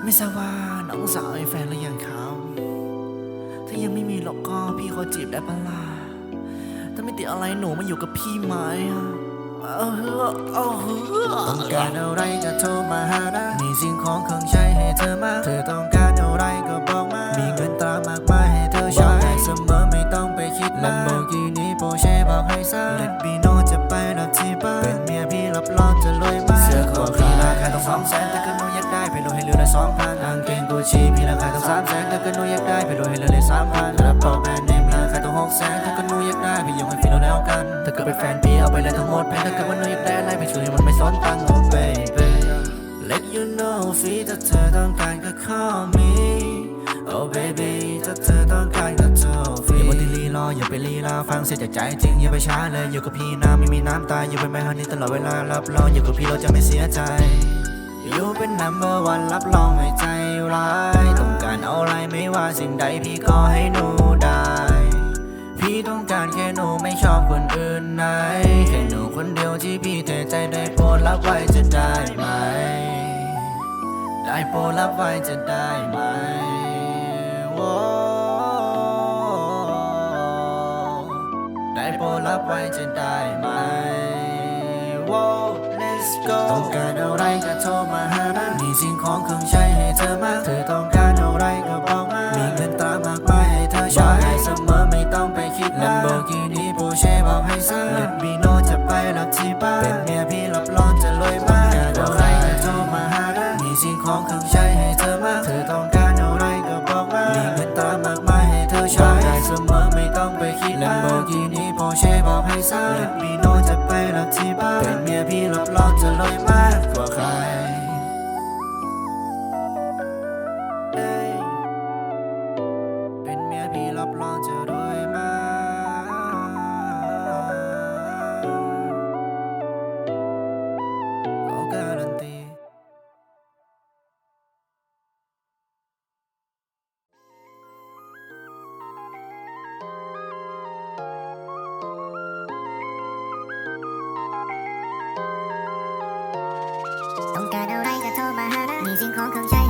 ไม่ทราบว่าน้องสาวมีแฟนหรือยังครับถ้ายังไม่มีหรอกก็พี่ขอจีบได้ปะล่ะถ้าไม่ติดอะไรหนูมาอยู่กับพี่ไหมต้องการอะไรก็โทรมาหานะมีสิ่งของเครื่องใช้ให้เธอมาเธอต้องการอะไรก็บอกมามีเงินตามากมายให้เธอใช้เสมอไม่ต้องไปคิดมาก Lamborghini Porsche บอกให้ซะ Let me know จะไปรับที่บ้านเป็นเมียพี่รับรองจะรวยมากเสื้อของพี่ราคาต้อง200,000แต่ก็หนูอยากได้ไปลดให้เหลือได้2,000กางเกงกูชีพี่ราคาต้อง300,000แต่ก็หนูอยากได้ไปลดให้เหลือได้3,000กระเป๋าแบรนด์เนมราคาต้อง600,000แต่ก็หนูอยากได้พี่ยกให้พี่เราแล้วกันถ้าเกิดเป็นแฟนพี่เอาไปเลยทั้งหมดแพงถ้าเกิดว่าหนูอยากได้อะไรพี่ช่วยให้มันไม่สนตังค์ oh baby Let you know ฟรีถ้าเธอต้องการก็ call me Oh baby ถ้าเธอต้องการก็โทรฟรีอย่ามัวแต่ลีรออย่าไปลีลาฟังเสียจากใจจริงอย่าไปช้าเลยอยู่กับพี่นะไม่มีน้ำตาอยู่เป็นแม่ฮันนี่ตลอดเวลารับรองอยู่กับพี่เราจะไม่เสียใจอยู่เป็น number one รับรองไม่ใจร้ายต้องการเอาอะไรไม่ว่าสิ่งใดพี่ขอให้หนูได้พี่ต้องการแค่หนูไม่ชอบคนอื่นไหนแค่หนูคนเดียวที่พี่เทใจได้โปรดรับไว้จะได้ไหมได้โปรดรับไว้จะได้ไหมได้โปรดรับไว้จะได้ไหม Let's go ต้องการอะไรก็โทรมาหานะมีสิ่งของเครื่องใช้ให้เธอมาเธอต้องการอะไรก็บอกมามีเงินตามากมายให้เธอใช้เสมอไม่ต้องไปคิดมาก Lamborghini Porsche บอกให้ซะ Let me know จะไปรับที่บ้านเป็นเมียพี่รับรองจะรวยมากต้องการอะไรก็โทรมาหานะมีสิ่งของเครื่องใช้ให้เธอมาเธอต้องการอะไรก็บอกมามีเงินตามากมายให้เธอใช้เสมอไม่ต้องไปคิดมาก Lamborghini Porsche บอกให้ซะ Let me know จะไปรับที่บ้านเป็นเมียพี่รับรองจะรวยมากกว่าใครเป็นเมียพี่รับรองจะรวยมากเขาการันตีต้องการอะไรก็โทรมาหานะมีสิ่งของเครื่องใช้